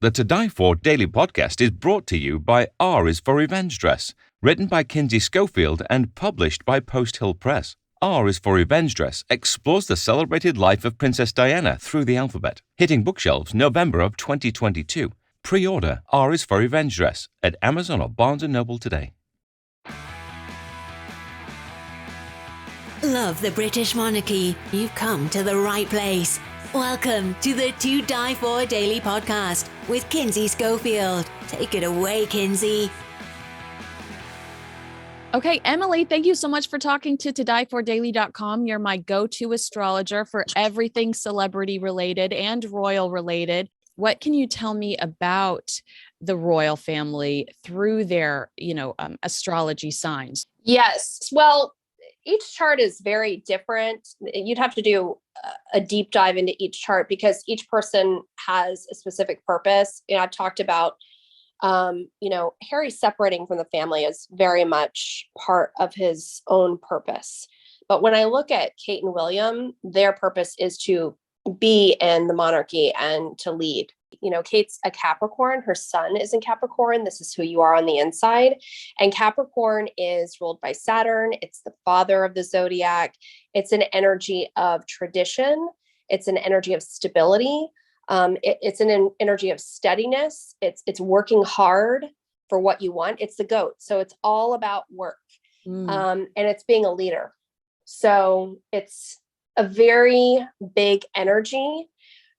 The To Die For Daily Podcast is brought to you by R is for Revenge Dress, written by Kinsey Schofield and published by Post Hill Press. R is for Revenge Dress explores the celebrated life of Princess Diana through the alphabet, hitting bookshelves November of 2022. Pre-order R is for Revenge Dress at Amazon or Barnes & Noble today. Love the British monarchy? You've come to the right place. Welcome to the To Die For Daily Podcast with Kinsey Schofield. Take it away, Kinsey. Okay, Emili, thank you so much for talking to todiefordaily.com. You're my go-to astrologer for everything celebrity related and royal related. What can you tell me about the royal family through their, astrology signs? Yes. Well, each chart is very different. You'd have to do a deep dive into each chart because each person has a specific purpose. I've talked about, Harry separating from the family is very much part of his own purpose. But when I look at Kate and William, their purpose is to be in the monarchy and to lead. Kate's a Capricorn. Her sun is in Capricorn. This is who you are on the inside. And Capricorn is ruled by Saturn. It's the father of the zodiac. It's an energy of tradition. It's an energy of stability. It's an energy of steadiness. It's working hard for what you want. It's the goat. So it's all about work. And it's being a leader. So it's a very big energy.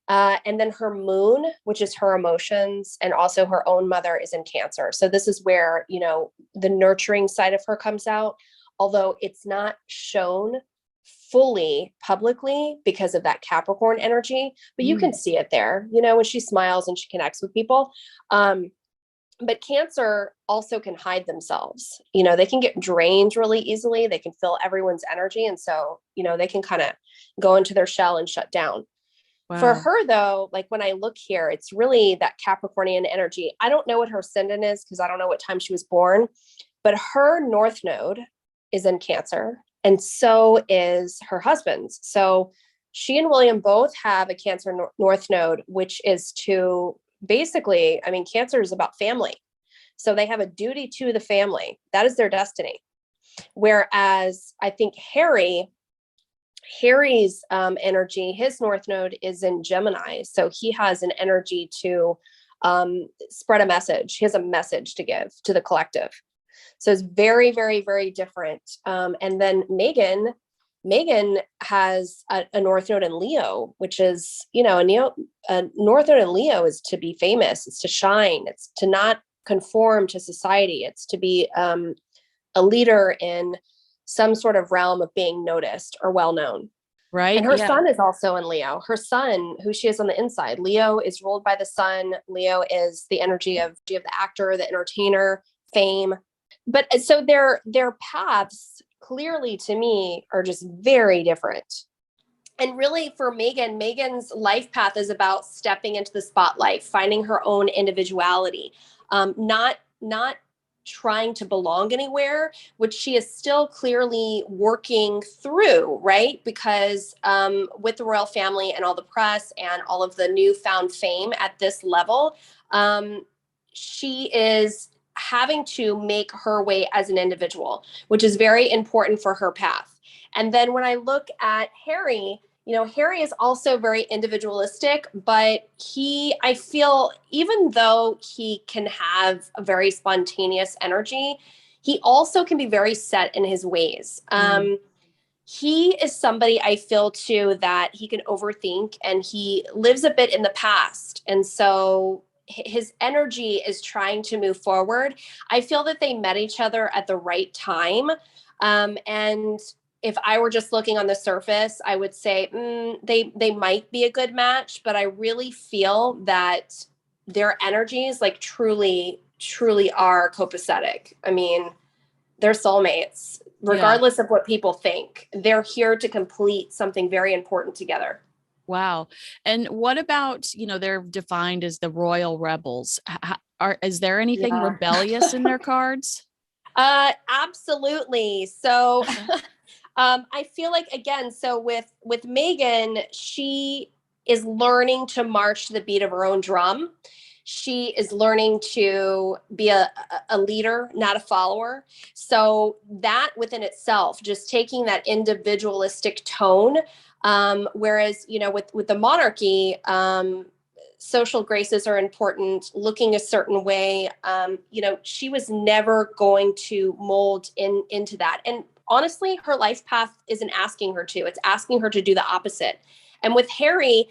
And then her moon, which is her emotions, and also her own mother is in Cancer. So this is where, the nurturing side of her comes out, although it's not shown fully publicly because of that Capricorn energy, but you can see it there, when she smiles and she connects with people. But Cancer also can hide themselves. They can get drained really easily. They can feel everyone's energy. And so, they can kind of go into their shell and shut down. Wow. For her, though, like when I look here, it's really that Capricornian energy. I don't know what her ascendant is because I don't know what time she was born, but her North Node is in Cancer, and so is her husband's. So she and William both have a Cancer North Node, which is to basically, Cancer is about family. So they have a duty to the family. That is their destiny. Whereas I think Harry's energy, his North Node is in Gemini. So he has an energy to spread a message. He has a message to give to the collective. So it's very, very, very different. And then Meghan has a North Node in Leo, which is, a North Node in Leo is to be famous. It's to shine. It's to not conform to society. It's to be a leader in some sort of realm of being noticed or well-known. Right. And her sun is also in Leo. Her sun, who she is on the inside, Leo is ruled by the sun. Leo is the energy of the actor, the entertainer, fame. But so their paths clearly to me are just very different. And really for Meghan's life path is about stepping into the spotlight, finding her own individuality, not trying to belong anywhere, which she is still clearly working through, right? Because with the royal family and all the press and all of the newfound fame at this level, she is having to make her way as an individual, which is very important for her path. And then when I look at Harry, Harry is also very individualistic, but I feel even though he can have a very spontaneous energy, he also can be very set in his ways. He is somebody I feel too that he can overthink and he lives a bit in the past. And so his energy is trying to move forward. I feel that they met each other at the right time. And if I were just looking on the surface, I would say they might be a good match, but I really feel that their energies like truly are copacetic. They're soulmates, regardless of what people think. They're here to complete something very important together. Wow. And what about, they're defined as the royal rebels. Is there anything rebellious in their cards? Absolutely. So I feel like, again, so with Meghan, she is learning to march to the beat of her own drum. She is learning to be a leader, not a follower. So that within itself, just taking that individualistic tone, whereas, with the monarchy, social graces are important, looking a certain way. She was never going to mold into that. And honestly, her life path isn't asking her to. It's asking her to do the opposite. And with Harry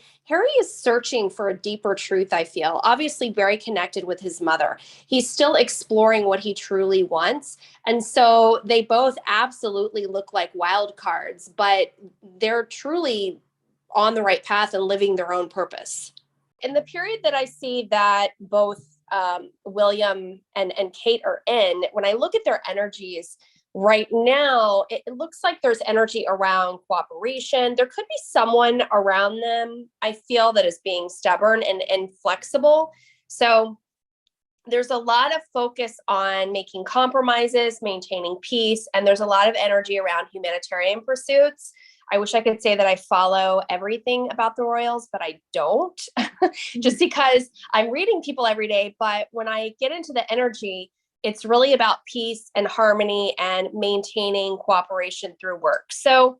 is searching for a deeper truth, I feel. Obviously very connected with his mother. He's still exploring what he truly wants. And so they both absolutely look like wild cards, but they're truly on the right path and living their own purpose. In the period that I see that both William and Kate are in, when I look at their energies right now, it looks like there's energy around cooperation. There could be someone around them, I feel, that is being stubborn and flexible. So there's a lot of focus on making compromises, maintaining peace, and there's a lot of energy around humanitarian pursuits. I wish I could say that I follow everything about the royals, but I don't, just because I'm reading people every day. But when I get into the energy, it's really about peace and harmony and maintaining cooperation through work. So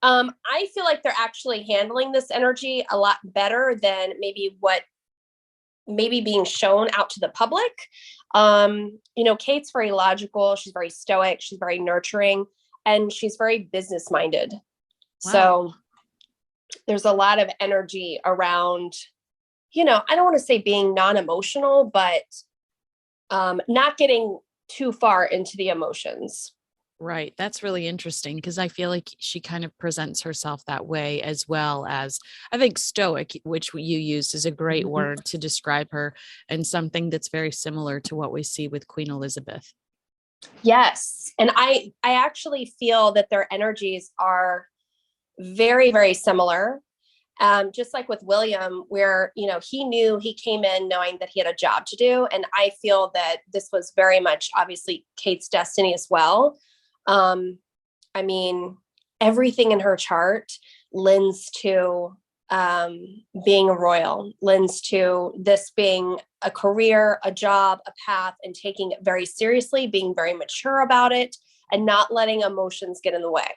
I feel like they're actually handling this energy a lot better than maybe being shown out to the public. Kate's very logical. She's very stoic. She's very nurturing, and she's very business minded. Wow. So there's a lot of energy around, I don't want to say being non-emotional, but not getting too far into the emotions. Right. That's really interesting because I feel like she kind of presents herself that way, as well as, I think, stoic, which you used is a great word to describe her, and something that's very similar to what we see with Queen Elizabeth. Yes. And I actually feel that their energies are very, very similar. Just like with William, where, he came in knowing that he had a job to do. And I feel that this was very much obviously Kate's destiny as well. Everything in her chart lends to being a royal, lends to this being a career, a job, a path, and taking it very seriously, being very mature about it, and not letting emotions get in the way.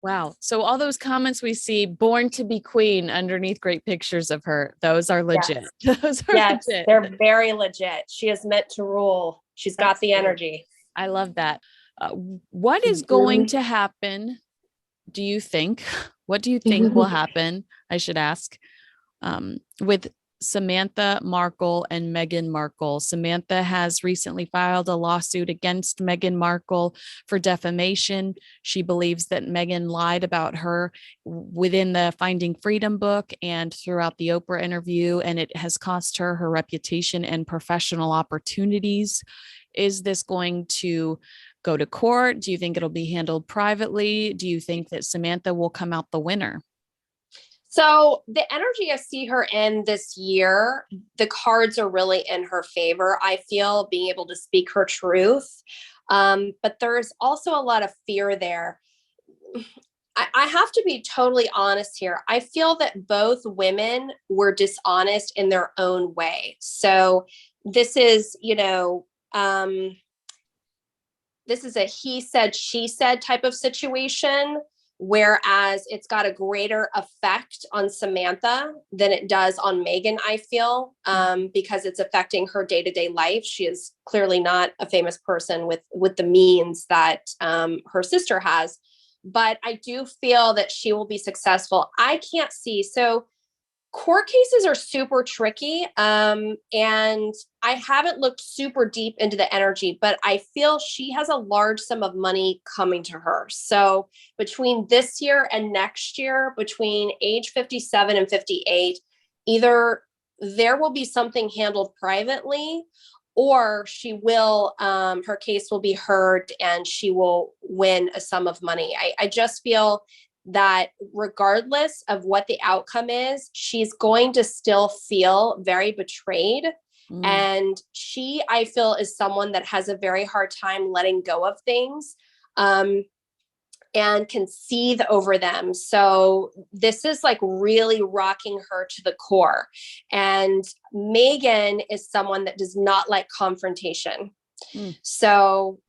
Wow. So all those comments we see, born to be queen, underneath great pictures of her, those are legit. Yes. Those are legit. They're very legit. She is meant to rule. She's got the energy. I love that. What is going to happen, do you think? What do you think will happen? I should ask, with Samantha Markle and Meghan Markle. Samantha has recently filed a lawsuit against Meghan Markle for defamation. She believes that Meghan lied about her within the Finding Freedom book and throughout the Oprah interview, and it has cost her her reputation and professional opportunities. Is this going to go to court? Do you think it'll be handled privately? Do you think that Samantha will come out the winner? So the energy I see her in this year, the cards are really in her favor. I feel, being able to speak her truth. But there's also a lot of fear there. I have to be totally honest here. I feel that both women were dishonest in their own way. So this is, this is a he said, she said type of situation. Whereas it's got a greater effect on Samantha than it does on Meghan, I feel, because it's affecting her day-to-day life. She is clearly not a famous person with the means that her sister has. But I do feel that she will be successful. I can't see. So court cases are super tricky. And I haven't looked super deep into the energy, but I feel she has a large sum of money coming to her. So between this year and next year, between age 57 and 58, either there will be something handled privately, or she will, her case will be heard and she will win a sum of money. I just feel that regardless of what the outcome is, she's going to still feel very betrayed. And she, I feel, is someone that has a very hard time letting go of things. and can seethe over them. So this is like really rocking her to the core. And Meghan is someone that does not like confrontation. So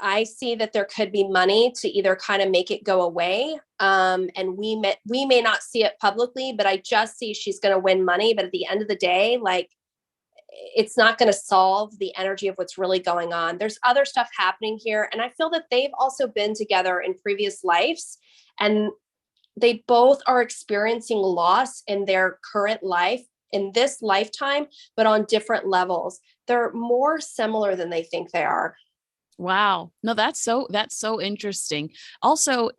I see that there could be money to either kind of make it go away. And we may not see it publicly, but I just see she's going to win money. But at the end of the day, like, it's not going to solve the energy of what's really going on. There's other stuff happening here. And I feel that they've also been together in previous lives, and they both are experiencing loss in their current life in this lifetime, but on different levels. They're more similar than they think they are. Wow. No, that's so interesting. Also,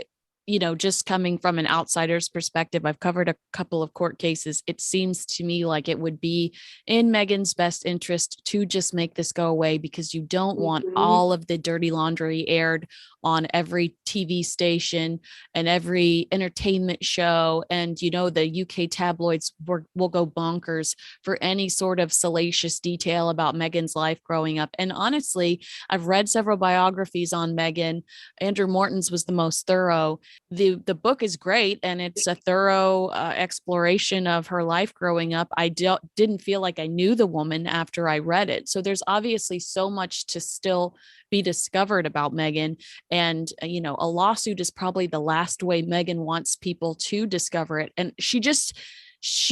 just coming from an outsider's perspective, I've covered a couple of court cases. It seems to me like it would be in Meghan's best interest to just make this go away, because you don't want all of the dirty laundry aired on every TV station and every entertainment show. And, the UK tabloids will go bonkers for any sort of salacious detail about Meghan's life growing up. And honestly, I've read several biographies on Meghan. Andrew Morton's was the most thorough. The book is great, and it's a thorough exploration of her life growing up. I didn't feel like I knew the woman after I read it. So there's obviously so much to still be discovered about Meghan. And, a lawsuit is probably the last way Meghan wants people to discover it. And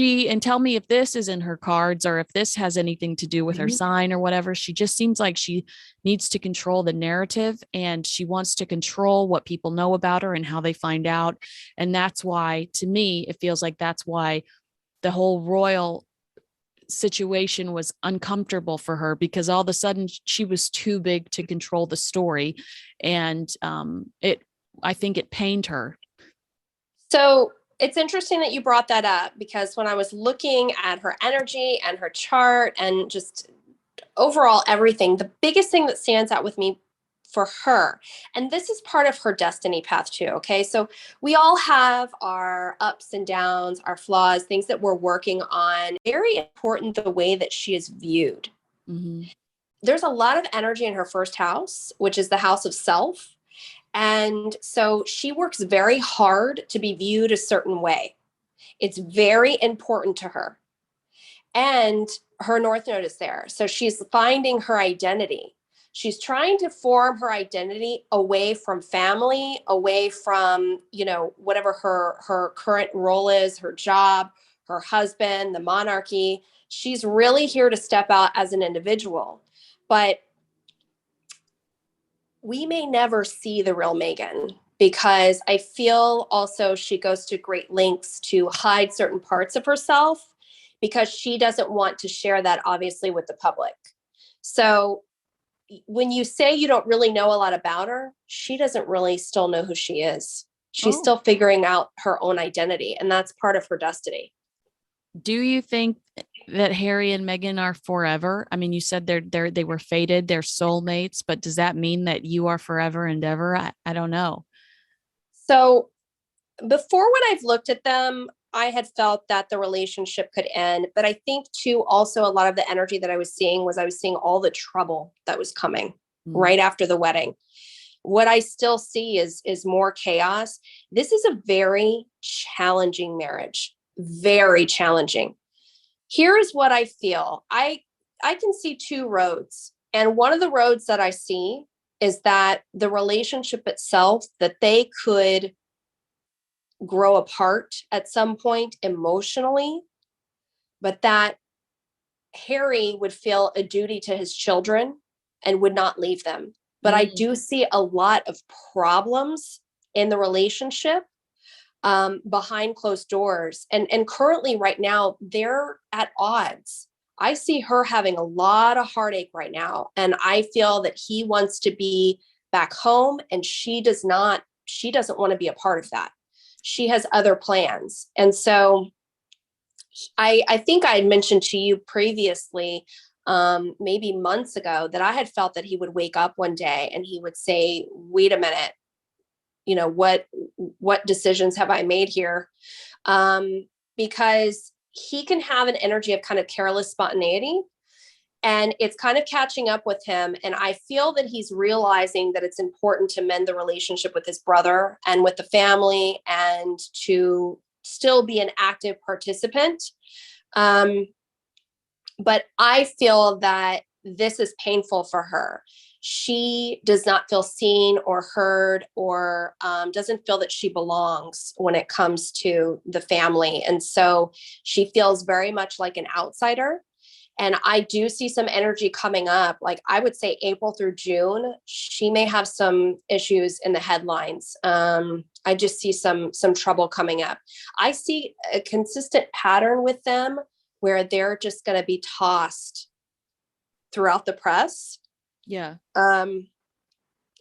and tell me if this is in her cards or if this has anything to do with her sign or whatever. She just seems like she needs to control the narrative, and she wants to control what people know about her and how they find out. And that's why, to me, it feels like that's why the whole royal situation was uncomfortable for her, because all of a sudden she was too big to control the story. And I think it pained her. So it's interesting that you brought that up, because when I was looking at her energy and her chart and just overall everything, the biggest thing that stands out with me for her, and this is part of her destiny path too. Okay. So we all have our ups and downs, our flaws, things that we're working on. Very important, the way that she is viewed. There's a lot of energy in her first house, which is the house of self. And so she works very hard to be viewed a certain way. It's very important to her. And her North Node is there. So she's finding her identity. She's trying to form her identity away from family, away from, whatever her current role is, her job, her husband, the monarchy. She's really here to step out as an individual. But we may never see the real Meghan, because I feel also she goes to great lengths to hide certain parts of herself, because she doesn't want to share that, obviously, with the public. So when you say you don't really know a lot about her, she doesn't really still know who she is. She's still figuring out her own identity, and that's part of her destiny. Do you think that Harry and Meghan are forever? I mean, you said they were fated, they're soulmates, but does that mean that you are forever and ever? I don't know. So before, when I've looked at them, I had felt that the relationship could end. But I think too, also a lot of the energy that I was seeing all the trouble that was coming right after the wedding. What I still see is more chaos. This is a very challenging marriage, very challenging. Here is what I feel. I can see two roads. And one of the roads that I see is that the relationship itself, that they could grow apart at some point emotionally, but that Harry would feel a duty to his children and would not leave them. But I do see a lot of problems in the relationship behind closed doors. And currently right now, they're at odds. I see her having a lot of heartache right now. And I feel that he wants to be back home, and she doesn't want to be a part of that. She has other plans. And so I think I had mentioned to you previously, maybe months ago, that I had felt that he would wake up one day and he would say, wait a minute, what decisions have I made here? Because he can have an energy of kind of careless spontaneity. And it's kind of catching up with him. And I feel that he's realizing that it's important to mend the relationship with his brother and with the family, and to still be an active participant. But I feel that this is painful for her. She does not feel seen or heard, or doesn't feel that she belongs when it comes to the family. And so she feels very much like an outsider. And I do see some energy coming up. Like, I would say April through June, she may have some issues in the headlines. I just see some trouble coming up. I see a consistent pattern with them where they're just going to be tossed throughout the press. Yeah. And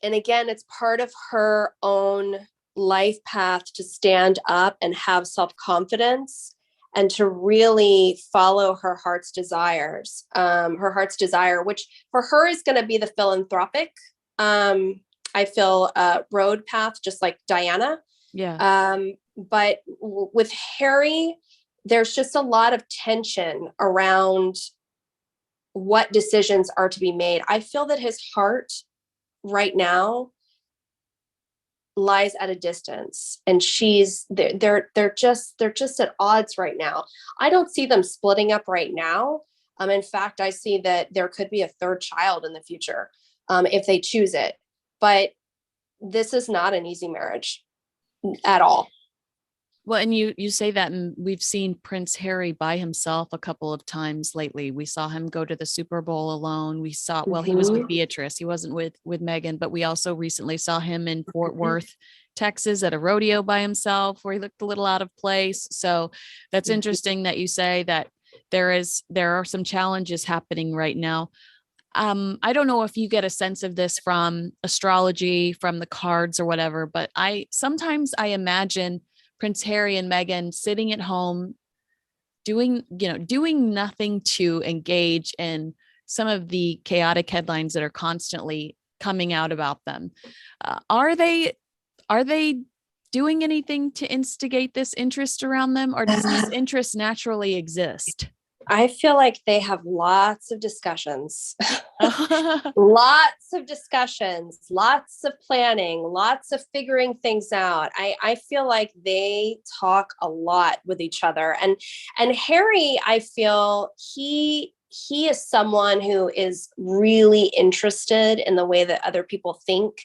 again, it's part of her own life path to stand up and have self-confidence, and to really follow her heart's desires. Her heart's desire, which for her is going to be the philanthropic, I feel, road path, just like Diana. Yeah. But with Harry, there's just a lot of tension around what decisions are to be made. I feel that his heart right now lies at a distance, and they're just at odds right now. I don't see them splitting up right now. In fact, I see that there could be a third child in the future, if they choose it. But this is not an easy marriage at all. Well, and you say that, and we've seen Prince Harry by himself a couple of times lately. We saw him go to the Super Bowl alone. We saw, well, he was with Beatrice. He wasn't with Meghan, but we also recently saw him in Fort Worth, Texas, at a rodeo by himself, where he looked a little out of place. So that's interesting that you say that there are some challenges happening right now. I don't know if you get a sense of this from astrology, from the cards or whatever, but sometimes I imagine Prince Harry and Meghan sitting at home doing nothing to engage in some of the chaotic headlines that are constantly coming out about them. Are they doing anything to instigate this interest around them, or does this interest naturally exist? I feel like they have lots of discussions, lots of discussions, lots of planning, lots of figuring things out. I feel like they talk a lot with each other. And Harry, I feel he is someone who is really interested in the way that other people think,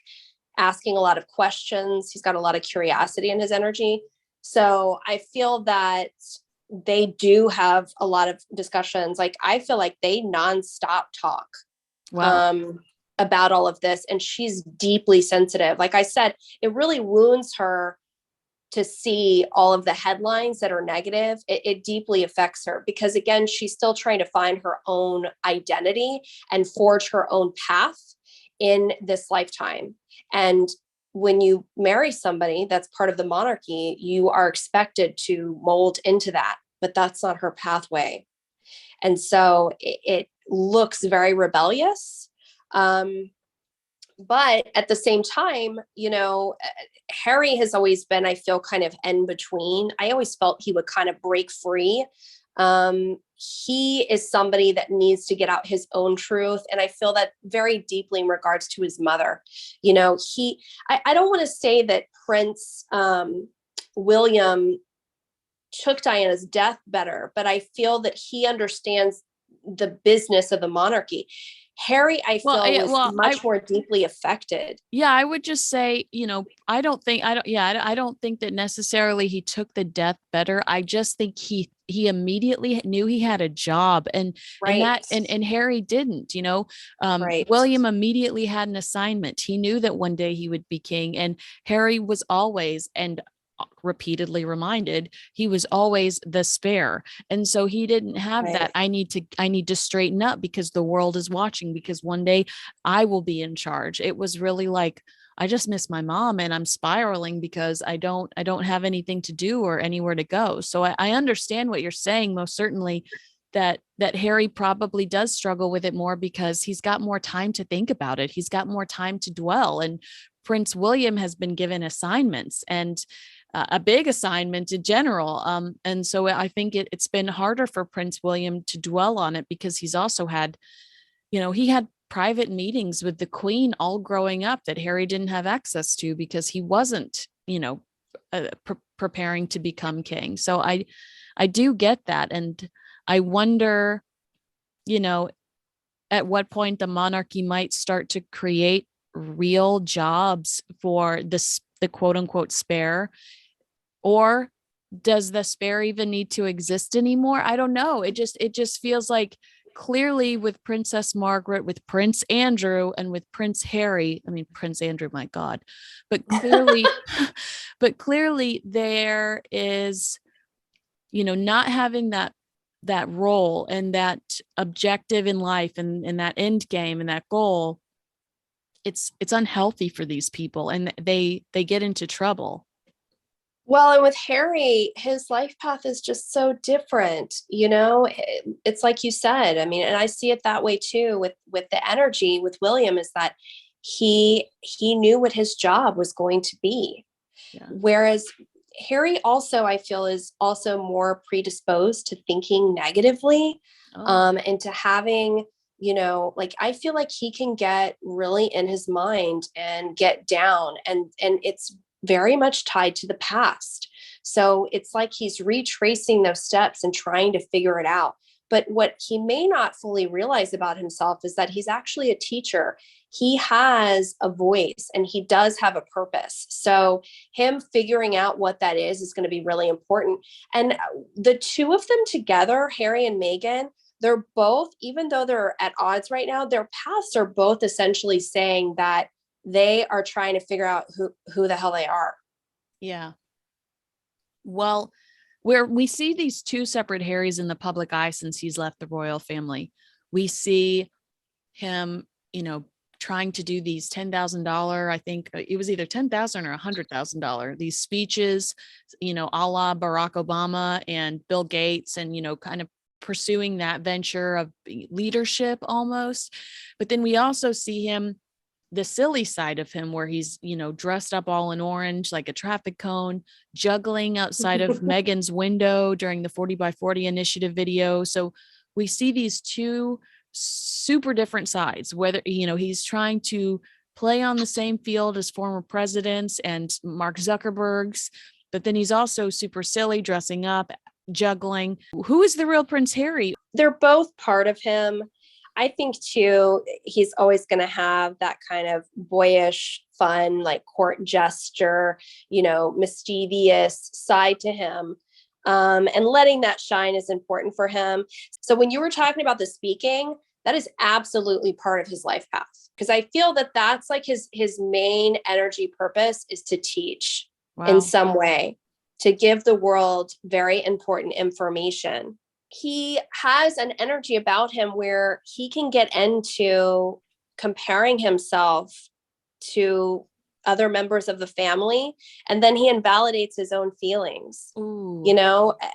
asking a lot of questions. He's got a lot of curiosity in his energy. So I feel that they do have a lot of discussions. Like, I feel like they nonstop talk about all of this. And she's deeply sensitive. Like I said, it really wounds her to see all of the headlines that are negative. It deeply affects her, because again, she's still trying to find her own identity and forge her own path in this lifetime. And when you marry somebody that's part of the monarchy, you are expected to mold into that, but that's not her pathway. And so it looks very rebellious. But at the same time, Harry has always been, I feel, kind of in between. I always felt he would kind of break free. He is somebody that needs to get out his own truth. And I feel that very deeply in regards to his mother. I don't want to say that Prince William took Diana's death better, but I feel that he understands the business of the monarchy. Harry, I feel, was much more deeply affected. Yeah, I would just say, I don't think that necessarily he took the death better. I just think he immediately knew he had a job, and Harry didn't. William immediately had an assignment. He knew that one day he would be king, and Harry was always, and repeatedly reminded, he was always the spare. And so he didn't have that I need to straighten up because the world is watching, because one day I will be in charge. It was really like, I just miss my mom and I'm spiraling because I don't have anything to do or anywhere to go. So I understand what you're saying, most certainly, that Harry probably does struggle with it more because he's got more time to think about it. He's got more time to dwell. And Prince William has been given assignments, and a big assignment in general. And so I think it's been harder for Prince William to dwell on it because he's also had, he had private meetings with the Queen all growing up that Harry didn't have access to because he wasn't, preparing to become king. So I do get that. And I wonder, at what point the monarchy might start to create real jobs for the quote unquote spare, or does the spare even need to exist anymore? I don't know. It just feels like clearly with Princess Margaret, with Prince Andrew, and with Prince Harry, I mean, Prince Andrew, my God, but clearly there is, not having that role and that objective in life and that end game and that goal, it's unhealthy for these people and they get into trouble. Well, and with Harry, his life path is just so different, it's like you said, I mean, and I see it that way too with the energy with William, is that he knew what his job was going to be. Yeah. Whereas Harry also, I feel, is also more predisposed to thinking negatively, and to having, I feel like he can get really in his mind and get down, and it's very much tied to the past. So it's like he's retracing those steps and trying to figure it out. But what he may not fully realize about himself is that he's actually a teacher. He has a voice and he does have a purpose. So him figuring out what that is going to be really important. And the two of them together, Harry and Meghan, they're both, even though they're at odds right now, their paths are both essentially saying that they are trying to figure out who the hell they are. Yeah. Well, where we see these two separate Harrys in the public eye since he's left the royal family, we see him, trying to do these $10,000, I think it was either $10,000 or $100,000, these speeches, a la Barack Obama and Bill Gates, and, kind of pursuing that venture of leadership almost. But then we also see him, the silly side of him, where he's, dressed up all in orange, like a traffic cone, juggling outside of Meghan's window during the 40 by 40 initiative video. So we see these two super different sides, whether, he's trying to play on the same field as former presidents and Mark Zuckerberg's, but then he's also super silly, dressing up, juggling. Who is the real Prince Harry? They're both part of him. I think too, he's always going to have that kind of boyish, fun, like court gesture, mischievous side to him. And letting that shine is important for him. So when you were talking about the speaking, that is absolutely part of his life path. Because I feel that that's like his main energy purpose is to teach in some way, to give the world very important information. He has an energy about him where he can get into comparing himself to other members of the family, and then he invalidates his own feelings. Ooh.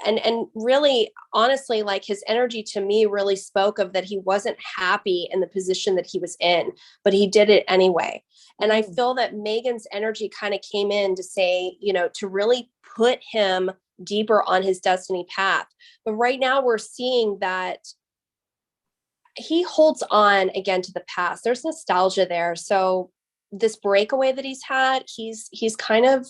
And really, honestly, like his energy to me really spoke of that he wasn't happy in the position that he was in, but he did it anyway. And I feel that Meghan's energy kind of came in to say, to really put him deeper on his destiny path. But right now we're seeing that he holds on again to the past. There's nostalgia there. So this breakaway that he's had, he's kind of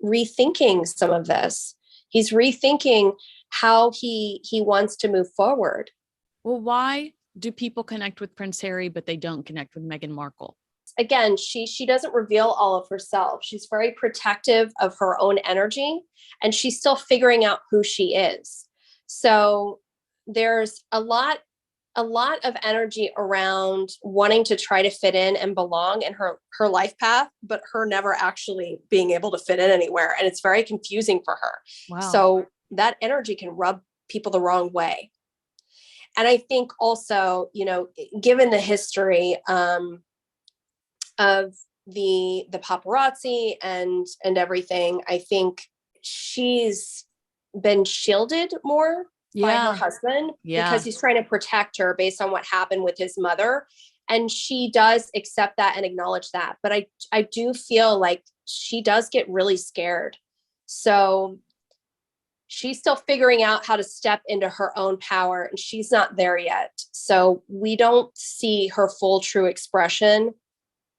rethinking some of this. He's rethinking how he wants to move forward. Well, why do people connect with Prince Harry, but they don't connect with Meghan Markle? Again, she doesn't reveal all of herself. She's very protective of her own energy, and she's still figuring out who she is. So there's a lot of energy around wanting to try to fit in and belong in her life path, but her never actually being able to fit in anywhere. And it's very confusing for her. Wow. So that energy can rub people the wrong way. And I think also, given the history of the paparazzi and everything, I think she's been shielded more by her husband because he's trying to protect her based on what happened with his mother. And she does accept that and acknowledge that. But I do feel like she does get really scared So she's still figuring out how to step into her own power, and she's not there yet. So we don't see her full true expression.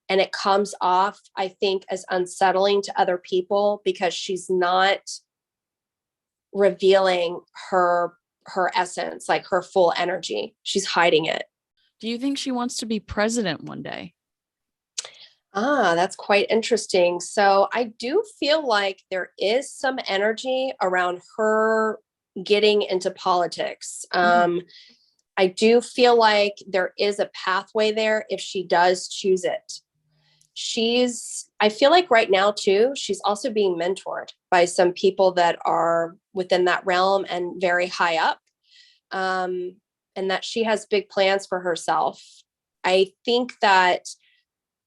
And it comes off, I think, as unsettling to other people because she's not revealing her essence, like her full energy. She's hiding it. Do you think she wants to be president one day? That's quite interesting. So I do feel like there is some energy around her getting into politics. I do feel like there is a pathway there if she does choose it. I feel like right now too, she's also being mentored by some people that are within that realm and very high up. And that she has big plans for herself. I think that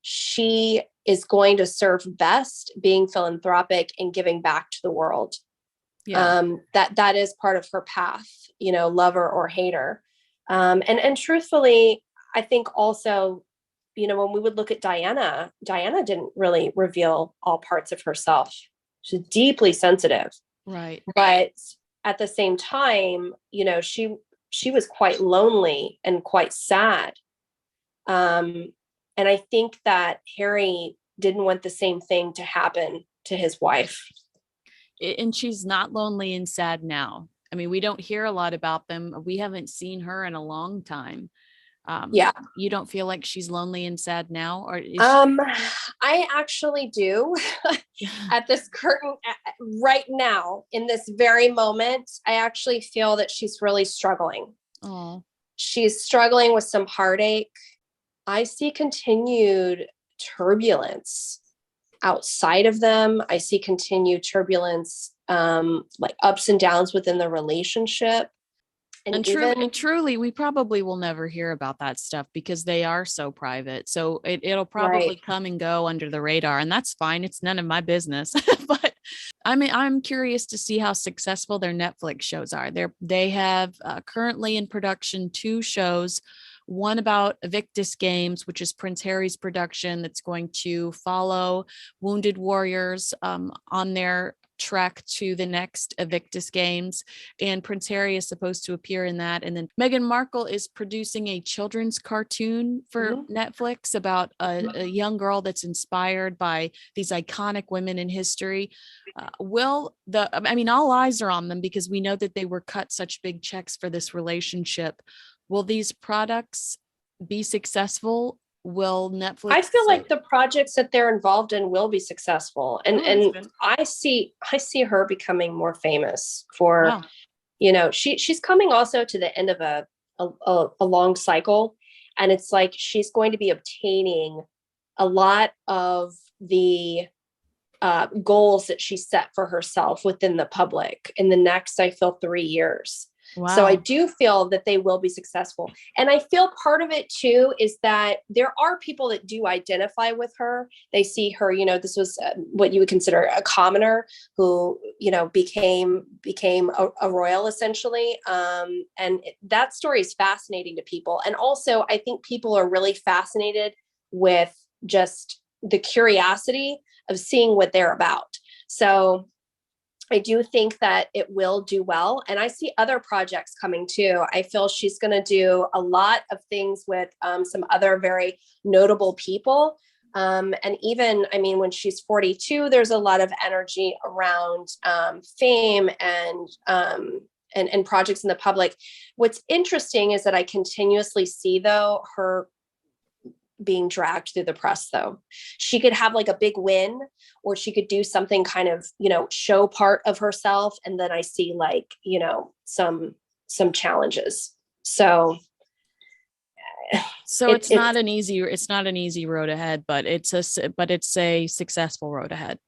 she is going to serve best being philanthropic and giving back to the world. Yeah. That is part of her path, lover or hater. And truthfully, I think also, when we would look at Diana didn't really reveal all parts of herself. She's deeply sensitive. Right. But at the same time, she was quite lonely and quite sad. And I think that Harry didn't want the same thing to happen to his wife. And she's not lonely and sad now. I mean, we don't hear a lot about them. We haven't seen her in a long time. Yeah. You don't feel like she's lonely and sad now? Or is I actually do. At this right now, in this very moment, I actually feel that she's really struggling. Oh. She's struggling with some heartache. I see continued turbulence outside of them. I see continued turbulence, like ups and downs within the relationship. And truly, we probably will never hear about that stuff because they are so private. So it'll probably come and go under the radar, and that's fine. It's none of my business. But I'm curious to see how successful their Netflix shows are. They have currently in production 2 shows. One about Invictus Games, which is Prince Harry's production, that's going to follow wounded warriors on their trek to the next Invictus Games, and Prince Harry is supposed to appear in that. And then Meghan Markle is producing a children's cartoon for Netflix about a young girl that's inspired by these iconic women in history. All eyes are on them because we know that they were cut such big checks for this relationship. Will these products be successful? Will Netflix? I feel like the projects that they're involved in will be successful. And I see her becoming more famous for, she's coming also to the end of a long cycle. And it's like, she's going to be obtaining a lot of the goals that she set for herself within the public in the next, I feel, 3 years. Wow. So I do feel that they will be successful. And I feel part of it too, is that there are people that do identify with her. They see her, this was what you would consider a commoner who, became a royal essentially. And that story is fascinating to people. And also I think people are really fascinated with just the curiosity of seeing what they're about. So I do think that it will do well. And I see other projects coming too. I feel she's going to do a lot of things with some other very notable people. And even, when she's 42, there's a lot of energy around fame and projects in the public. What's interesting is that I continuously see, though, her being dragged through the press. Though she could have like a big win, or she could do something kind of, show part of herself. And then I see like, some challenges. So it's not an easy road ahead, but it's a successful road ahead.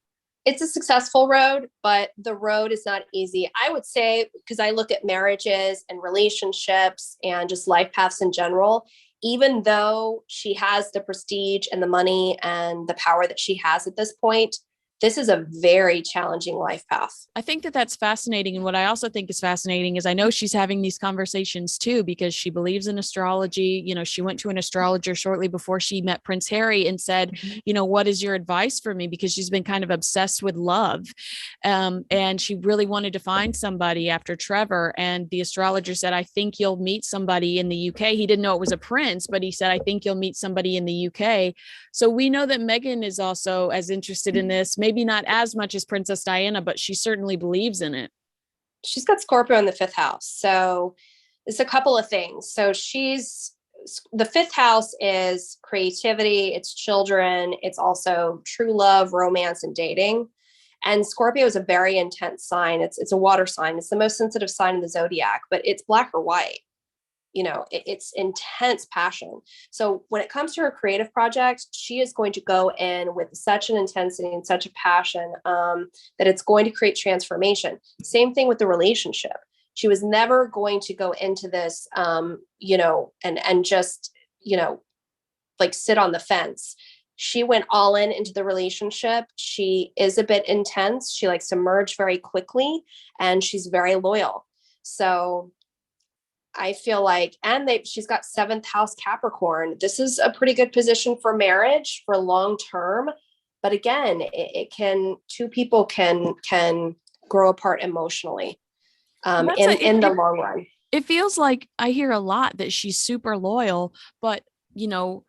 It's a successful road, but the road is not easy. I would say, because I look at marriages and relationships and just life paths in general, even though she has the prestige and the money and the power that she has at this point, this is a very challenging life path. I think that that's fascinating. And what I also think is fascinating is I know she's having these conversations too, because she believes in astrology. You know, she went to an astrologer shortly before she met Prince Harry and said, you know, what is your advice for me? Because she's been kind of obsessed with love. And she really wanted to find somebody after Trevor. And the astrologer said, I think you'll meet somebody in the UK. He didn't know it was a prince, but he said, I think you'll meet somebody in the UK. So we know that Meghan is also as interested in this, maybe not as much as Princess Diana, but she certainly believes in it. She's got Scorpio in the 5th house. So it's a couple of things. So the 5th house is creativity, it's children, it's also true love, romance, and dating. And Scorpio is a very intense sign. It's a water sign. It's the most sensitive sign in the zodiac, but it's black or white. You know, it's intense passion. So when it comes to her creative project, she is going to go in with such an intensity and such a passion that it's going to create transformation. Same thing with the relationship. She was never going to go into this, you know, and just, you know, like sit on the fence. She went all into the relationship. She is a bit intense. She likes to merge very quickly, and she's very loyal. So I feel like, and she's got 7th house Capricorn. This is a pretty good position for marriage for long term. But again, two people can grow apart emotionally in the long run. It feels like I hear a lot that she's super loyal, but you know,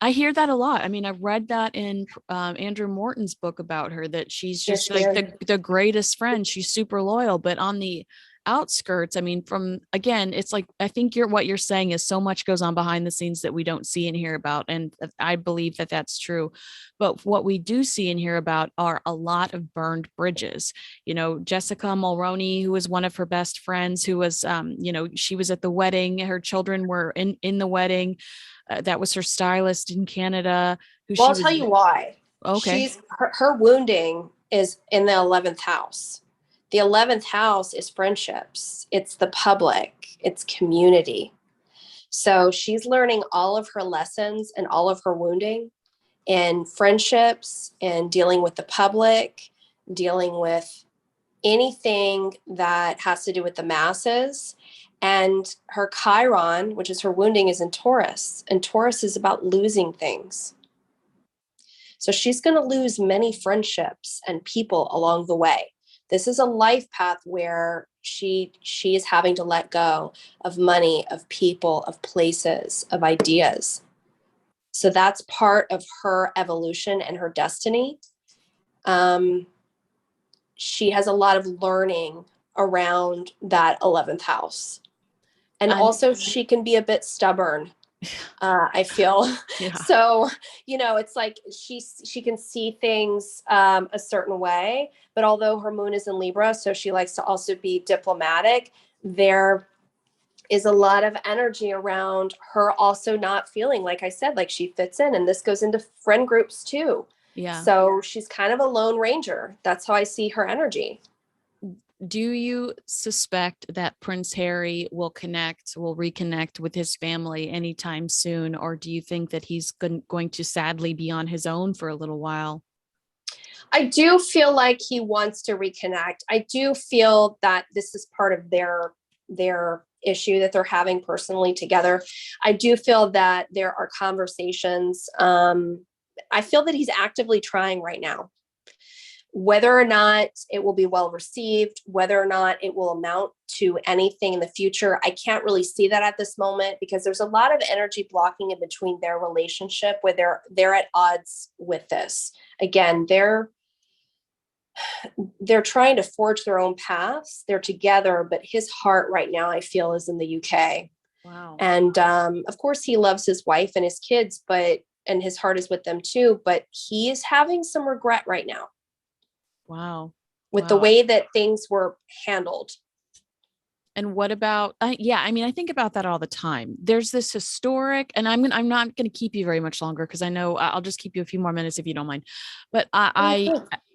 I hear that a lot. I mean, I've read that in Andrew Morton's book about her, that she's just like the greatest friend. She's super loyal, but on the outskirts, I mean, again, it's like, I think what you're saying is so much goes on behind the scenes that we don't see and hear about. And I believe that that's true. But what we do see and hear about are a lot of burned bridges. You know, Jessica Mulroney, who was one of her best friends, who was, you know, she was at the wedding. Her children were in the wedding. That was her stylist in Canada. I'll tell you why. Okay. Her wounding is in the 11th house. The 11th house is friendships. It's the public. It's community. So she's learning all of her lessons and all of her wounding in friendships and dealing with the public, dealing with anything that has to do with the masses. And her Chiron, which is her wounding, is in Taurus. And Taurus is about losing things. So she's going to lose many friendships and people along the way. This is a life path where she is having to let go of money, of people, of places, of ideas. So that's part of her evolution and her destiny. She has a lot of learning around that 11th house. And also she can be a bit stubborn. I feel. Yeah. So, you know, it's like she can see things a certain way, but although her moon is in Libra, so she likes to also be diplomatic, there is a lot of energy around her also not feeling, like I said, like she fits in. And this goes into friend groups too. Yeah. So she's kind of a lone ranger. That's how I see her energy. Do you suspect that Prince Harry will reconnect with his family anytime soon? Or do you think that he's going to sadly be on his own for a little while? I do feel like he wants to reconnect. I do feel that this is part of their issue that they're having personally together. I do feel that there are conversations. I feel that he's actively trying right now. Whether or not it will be well received, whether or not it will amount to anything in the future, I can't really see that at this moment, because there's a lot of energy blocking in between their relationship where they're at odds with this. Again, they're trying to forge their own paths. They're together, but his heart right now, I feel, is in the UK. Wow. And of course, he loves his wife and his kids, and his heart is with them too. But he is having some regret right now. Wow. With the way that things were handled. And what about, I mean, I think about that all the time. There's this historic, and I'm not going to keep you very much longer, because I know I'll just keep you a few more minutes if you don't mind. But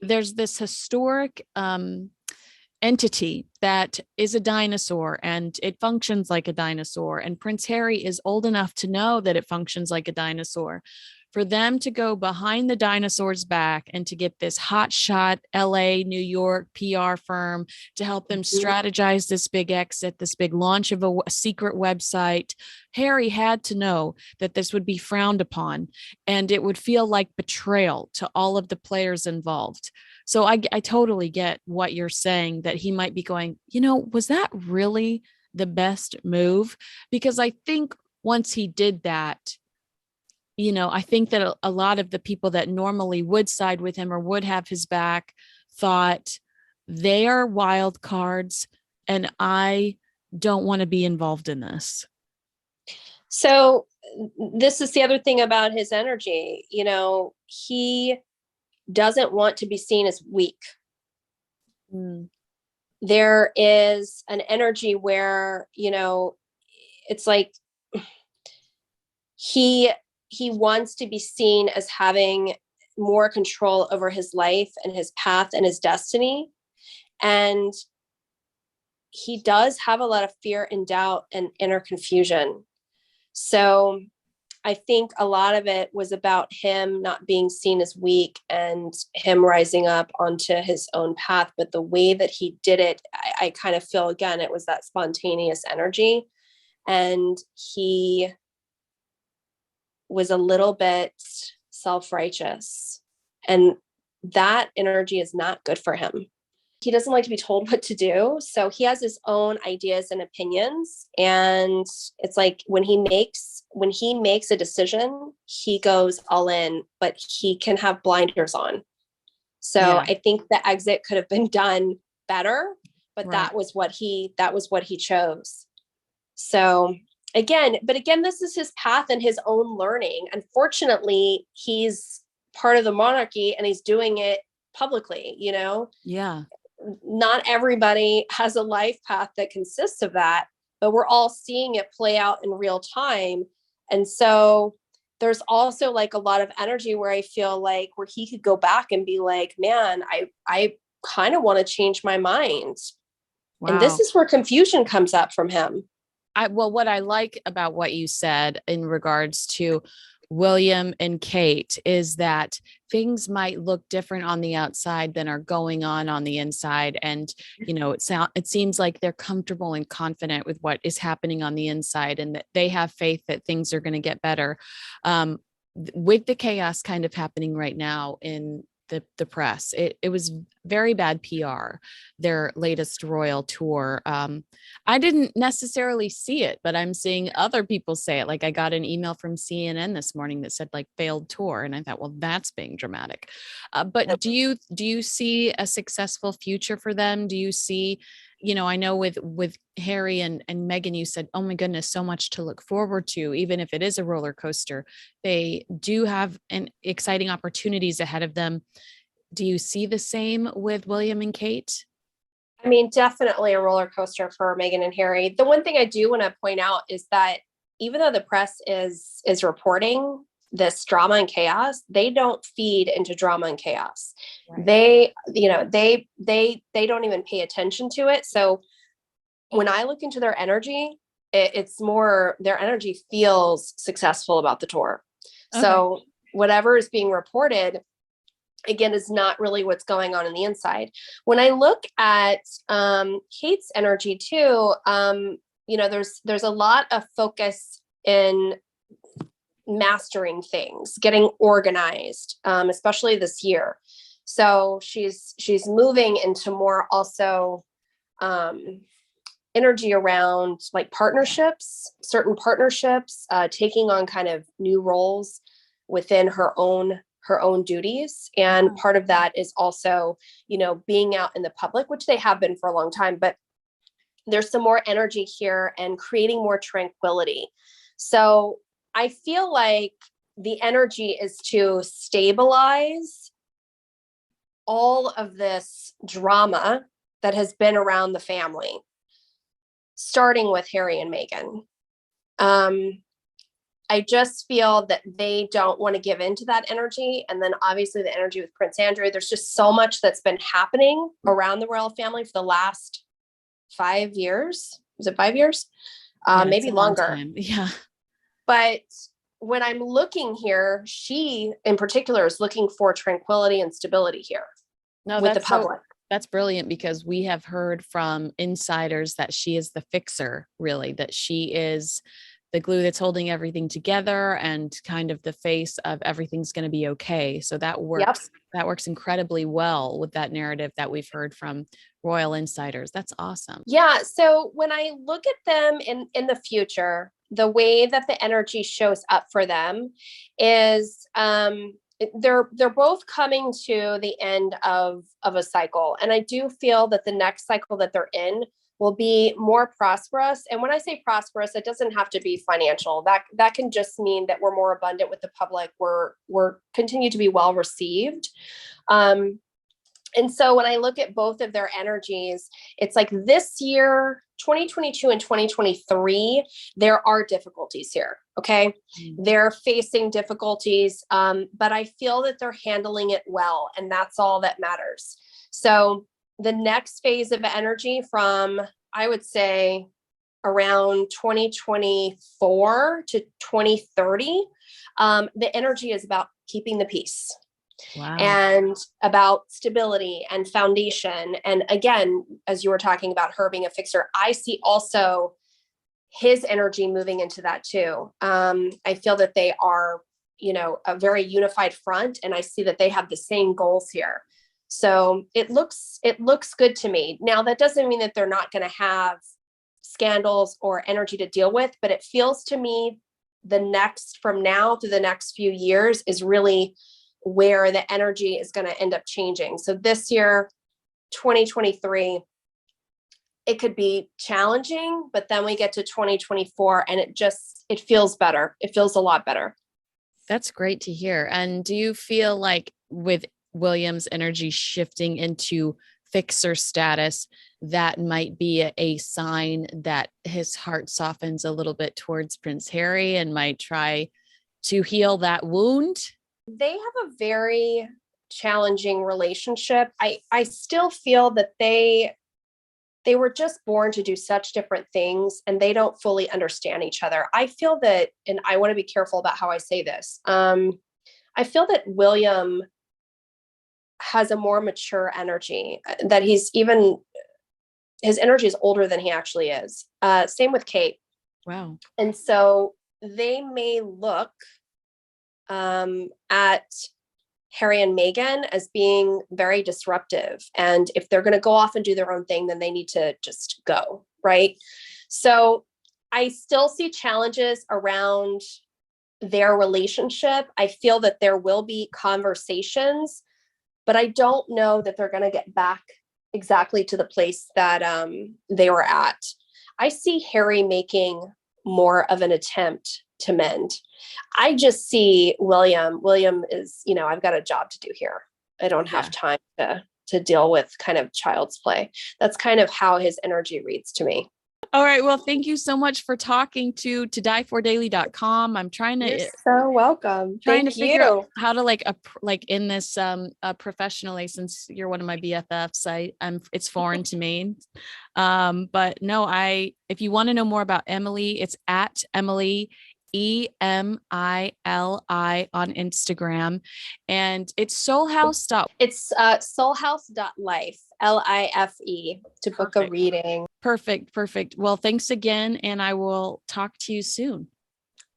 there's this historic entity that is a dinosaur and it functions like a dinosaur. And Prince Harry is old enough to know that it functions like a dinosaur. For them to go behind the dinosaur's back and to get this hotshot LA, New York PR firm to help them strategize this big exit, this big launch of a secret website, Harry had to know that this would be frowned upon and it would feel like betrayal to all of the players involved. So I totally get what you're saying, that he might be going, was that really the best move? Because I think once he did that, I think that a lot of the people that normally would side with him or would have his back thought they are wild cards and I don't want to be involved in this. So this is the other thing about his energy. He doesn't want to be seen as weak. There is an energy where, it's like he wants to be seen as having more control over his life and his path and his destiny. And he does have a lot of fear and doubt and inner confusion. So I think a lot of it was about him not being seen as weak and him rising up onto his own path. But the way that he did it, I kind of feel, again, it was that spontaneous energy. And he was a little bit self-righteous. And that energy is not good for him. He doesn't like to be told what to do. So he has his own ideas and opinions. And it's like when he makes a decision, he goes all in, but he can have blinders on. So yeah. I think the exit could have been done better, but right. that was what he chose. So again, this is his path and his own learning. Unfortunately, he's part of the monarchy and he's doing it publicly, Yeah. Not everybody has a life path that consists of that, but we're all seeing it play out in real time. And so there's also like a lot of energy where I feel like where he could go back and be like, man, I kind of want to change my mind. Wow. And this is where confusion comes up from him. What I like about what you said in regards to William and Kate is that things might look different on the outside than are going on the inside. And, it seems like they're comfortable and confident with what is happening on the inside and that they have faith that things are going to get better. With the chaos kind of happening right now in the press, it was very bad PR, their latest royal tour. I didn't necessarily see it, but I'm seeing other people say it. Like I got an email from CNN this morning that said like failed tour. And I thought, well, that's being dramatic. But do you see a successful future for them? Do you see, I know with Harry and Meghan, you said, oh my goodness, so much to look forward to, even if it is a roller coaster. They do have exciting opportunities ahead of them. Do you see the same with William and Kate? I mean, definitely a roller coaster for Meghan and Harry. The one thing I do want to point out is that even though the press is reporting this drama and chaos, they don't feed into drama and chaos. Right. They don't even pay attention to it. So when I look into their energy, it's more their energy feels successful about the tour. Okay. So whatever is being reported, again, is not really what's going on the inside. When I look at Kate's energy too, there's a lot of focus in mastering things, getting organized, especially this year. So she's moving into more also energy around like certain partnerships, taking on kind of new roles within her own duties. And part of that is also, being out in the public, which they have been for a long time, but there's some more energy here and creating more tranquility. So I feel like the energy is to stabilize all of this drama that has been around the family, starting with Harry and Meghan. I just feel that they don't want to give into that energy. And then obviously the energy with Prince Andrew, there's just so much that's been happening around the royal family for the last 5 years. Was it 5 years? Yeah, it's Maybe a long longer. time. Yeah. But when I'm looking here, she in particular is looking for tranquility and stability here No, with the public. That's brilliant, because we have heard from insiders that she is the fixer, really, that she is the glue that's holding everything together and kind of the face of everything's going to be okay. So that works. That works incredibly well with that narrative that we've heard from royal insiders. That's awesome. Yeah. So when I look at them in the future, the way that the energy shows up for them is they're both coming to the end of a cycle. And I do feel that the next cycle that they're in will be more prosperous. And when I say prosperous, it doesn't have to be financial. That can just mean that we're more abundant with the public. We're continue to be well received. And so when I look at both of their energies, it's like this year, 2022 and 2023, there are difficulties here. Okay. They're facing difficulties, but I feel that they're handling it well. And that's all that matters. So the next phase of energy from, I would say, around 2024 to 2030, the energy is about keeping the peace. Wow. And about stability and foundation. And again, as you were talking about her being a fixer, I see also his energy moving into that too. I feel that they are, a very unified front, and I see that they have the same goals here. So it looks good to me. Now, that doesn't mean that they're not going to have scandals or energy to deal with, but it feels to me from now through the next few years is really where the energy is going to end up changing. So this year, 2023, it could be challenging, but then we get to 2024 and it feels better. It feels a lot better. That's great to hear. And do you feel like with William's energy shifting into fixer status, that might be a sign that his heart softens a little bit towards Prince Harry and might try to heal that wound? They have a very challenging relationship. I still feel that they were just born to do such different things, and they don't fully understand each other. I feel that, and I want to be careful about how I say this. I feel that William has a more mature energy, that his energy is older than he actually is. Same with Kate. Wow. And so they may look at Harry and Meghan as being very disruptive. And if they're going to go off and do their own thing, then they need to just go. Right. So I still see challenges around their relationship. I feel that there will be conversations, but I don't know that they're going to get back exactly to the place that they were at. I see Harry making more of an attempt to mend. I just see William is, I've got a job to do here. I don't have time to deal with kind of child's play. That's kind of how his energy reads to me. All right. Well, thank you so much for talking to dieforddaily.com. I'm trying to. You're so welcome. Thank figure out how to like in this professionally, since you're one of my BFFs. It's foreign to me. But no, if you want to know more about Emili, it's at Emili Emili on Instagram, and it's soulhouse. It's soulhouse.life, LIFE, to book a reading. Perfect. Well, thanks again, and I will talk to you soon.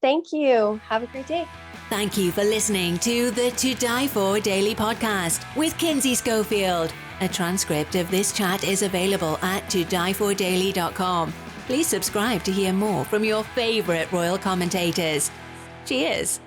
Thank you. Have a great day. Thank you for listening to the To Die For Daily podcast with Kinsey Schofield. A transcript of this chat is available at todiefordaily.com. Please subscribe to hear more from your favorite royal commentators. Cheers.